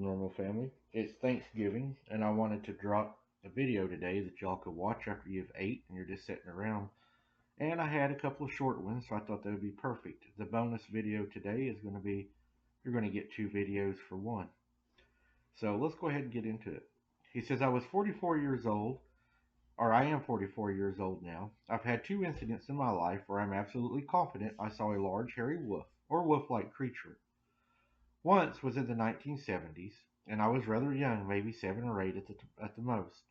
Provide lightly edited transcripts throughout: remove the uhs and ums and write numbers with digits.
normal family? It's Thanksgiving, and I wanted to drop a video today that y'all could watch after you've ate and you're just sitting around. And I had a couple of short ones, so I thought that would be perfect. The bonus video today is going to be you're going to get two videos for one. So let's go ahead and get into it. He says, I was 44 years old, or I am 44 years old now. I've had two incidents in my life where I'm absolutely confident I saw a large hairy wolf or wolf like creature. Once was in the 1970s, and I was rather young, maybe 7 or 8 at the most.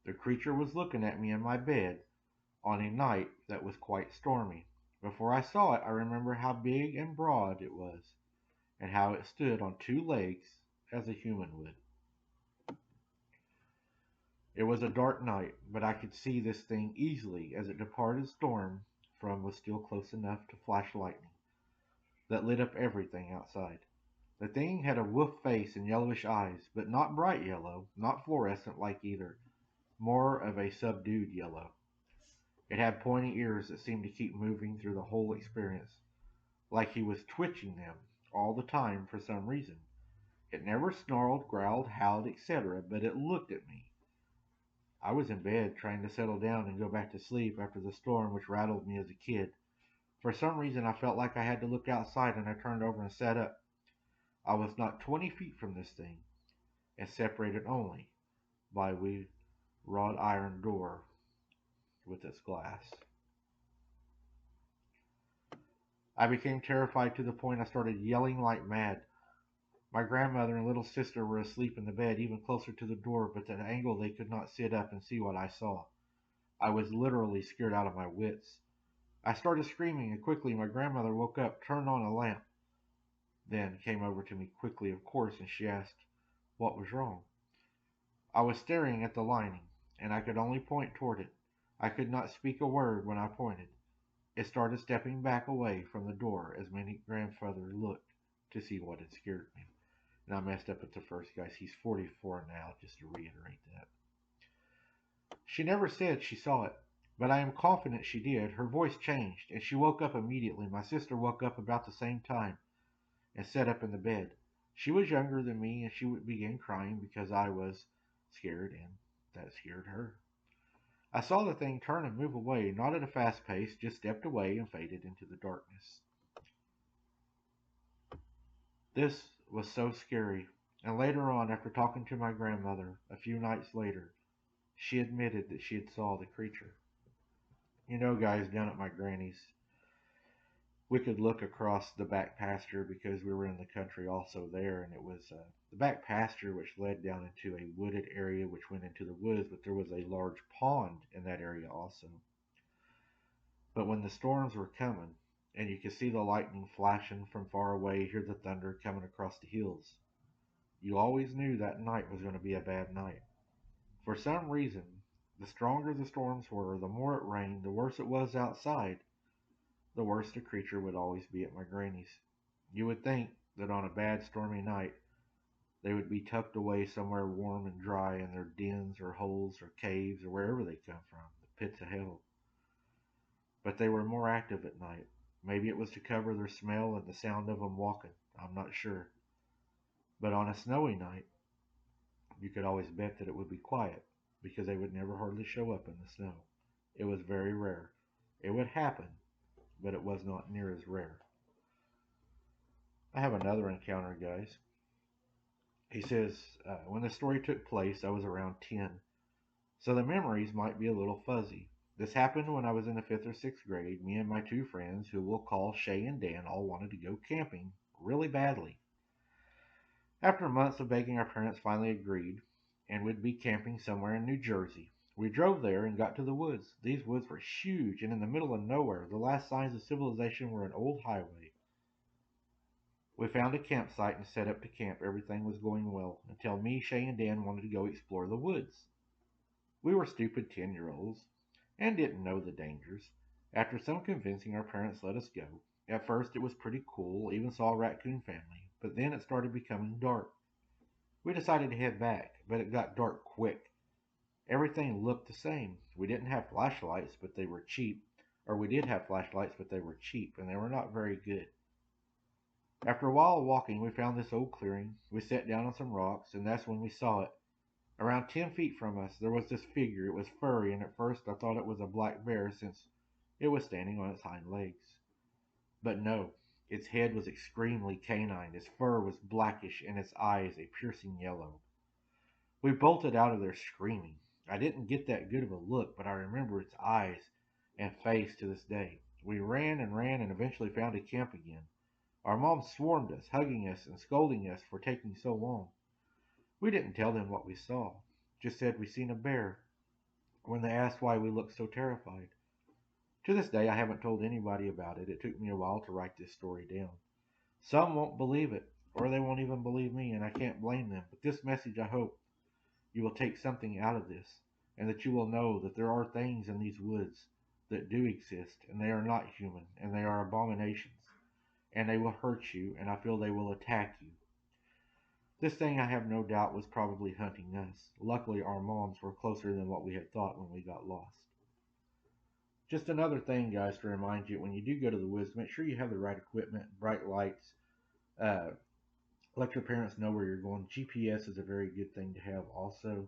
The creature was looking at me in my bed on a night that was quite stormy. Before I saw it, I remember how big and broad it was, and how it stood on two legs as a human would. It was a dark night, but I could see this thing easily as it departed storm from was still close enough to flash lightning that lit up everything outside. The thing had a wolf face and yellowish eyes, but not bright yellow, not fluorescent like either, more of a subdued yellow. It had pointy ears that seemed to keep moving through the whole experience, like he was twitching them all the time for some reason. It never snarled, growled, howled, etc., but it looked at me. I was in bed trying to settle down and go back to sleep after the storm which rattled me as a kid. For some reason I felt like I had to look outside, and I turned over and sat up. I was not 20 feet from this thing, and separated only by a wrought iron door with its glass. I became terrified to the point I started yelling like mad. My grandmother and little sister were asleep in the bed, even closer to the door, but at an angle they could not sit up and see what I saw. I was literally scared out of my wits. I started screaming, and quickly my grandmother woke up, turned on a lamp, then came over to me quickly, of course, and she asked what was wrong. I was staring at the lining, and I could only point toward it. I could not speak a word when I pointed. It started stepping back away from the door as my grandfather looked to see what had scared me. And I messed up at the first, guys. He's 44 now, just to reiterate that. She never said she saw it, but I am confident she did. Her voice changed, and she woke up immediately. My sister woke up about the same time and sat up in the bed. She was younger than me, and she began crying because I was scared, and that scared her. I saw the thing turn and move away, not at a fast pace, just stepped away and faded into the darkness. This was so scary, and later on, after talking to my grandmother a few nights later, she admitted that she had saw the creature. You know, guys, down at my granny's, we could look across the back pasture because we were in the country also there, and it was the back pasture which led down into a wooded area which went into the woods, but there was a large pond in that area also. But when the storms were coming, and you could see the lightning flashing from far away, hear the thunder coming across the hills, you always knew that night was going to be a bad night. For some reason, the stronger the storms were, the more it rained, the worse it was outside, the worse the creature would always be at my granny's. You would think that on a bad stormy night they would be tucked away somewhere warm and dry in their dens or holes or caves or wherever they come from, the pits of hell. But they were more active at night. Maybe it was to cover their smell and the sound of them walking. I'm not sure. But on a snowy night, you could always bet that it would be quiet because they would never hardly show up in the snow. It was very rare. It would happen, but it was not near as rare. I have another encounter, guys. He says, when the story took place, I was around 10, so the memories might be a little fuzzy. This happened when I was in the 5th or 6th grade. Me and my two friends, who we'll call Shay and Dan, all wanted to go camping really badly. After months of begging, our parents finally agreed and would be camping somewhere in New Jersey. We drove there and got to the woods. These woods were huge and in the middle of nowhere. The last signs of civilization were an old highway. We found a campsite and set up to camp. Everything was going well until me, Shay, and Dan wanted to go explore the woods. We were stupid 10-year-olds and didn't know the dangers. After some convincing, our parents let us go. At first it was pretty cool, even saw a raccoon family, but then it started becoming dark. We decided to head back, but it got dark quick. Everything looked the same. We didn't have flashlights, but they were cheap. Or we did have flashlights, but they were cheap, and they were not very good. After a while of walking, we found this old clearing. We sat down on some rocks, and that's when we saw it. Around 10 feet from us, there was this figure. It was furry, and at first I thought it was a black bear since it was standing on its hind legs. But no, its head was extremely canine, its fur was blackish, and its eyes a piercing yellow. We bolted out of there screaming. I didn't get that good of a look, but I remember its eyes and face to this day. We ran and eventually found a camp again. Our mom swarmed us, hugging us and scolding us for taking so long. We didn't tell them what we saw, just said we seen a bear when they asked why we looked so terrified. To this day, I haven't told anybody about it. It took me a while to write this story down. Some won't believe it, or they won't even believe me, and I can't blame them. But this message, I hope you will take something out of this, and that you will know that there are things in these woods that do exist, and they are not human, and they are abominations, and they will hurt you, and I feel they will attack you. This thing, I have no doubt, was probably hunting us. Luckily, our moms were closer than what we had thought when we got lost. Just another thing, guys, to remind you, when you do go to the woods, make sure you have the right equipment, bright lights. Uh, let your parents know where you're going. GPS is a very good thing to have also.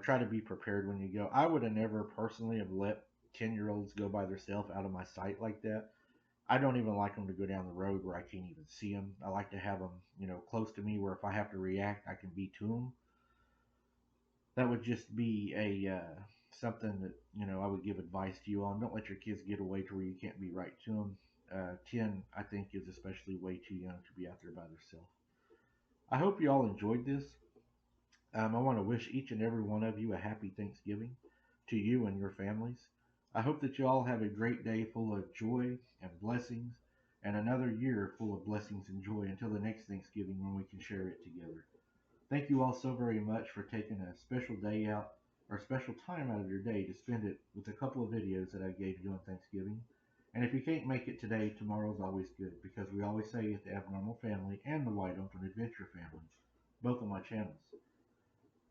Try to be prepared when you go. I would have never personally have let 10-year-olds go by themselves out of my sight like that. I don't even like them to go down the road where I can't even see them. I like to have them, close to me where if I have to react, I can be to them. That would just be a something that I would give advice to you on. Don't let your kids get away to where you can't be right to them. 10, I think, is especially way too young to be out there by themselves. I hope you all enjoyed this. I want to wish each and every one of you a happy Thanksgiving to you and your families. I hope that you all have a great day full of joy and blessings, and another year full of blessings and joy until the next Thanksgiving when we can share it together. Thank you all so very much for taking a special day out or special time out of your day to spend it with a couple of videos that I gave you on Thanksgiving. And if you can't make it today, tomorrow's always good because we always say at the Abnormal Family and the Wide Open Adventure Family, both of my channels,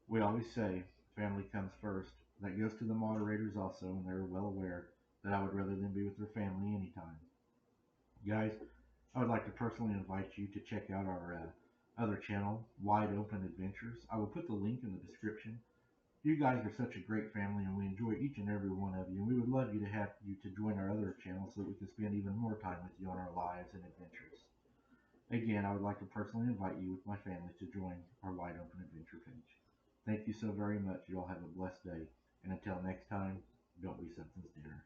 we always say family comes first. That goes to the moderators also, and they're well aware that I would rather them be with their family anytime. Guys, I would like to personally invite you to check out our other channel, Wide Open Adventures. I will put the link in the description. You guys are such a great family, and we enjoy each and every one of you. And we would love you to have you to join our other channel so that we can spend even more time with you on our lives and adventures. Again, I would like to personally invite you with my family to join our Wide Open Adventure page. Thank you so very much. You all have a blessed day. And until next time, don't be something's dinner.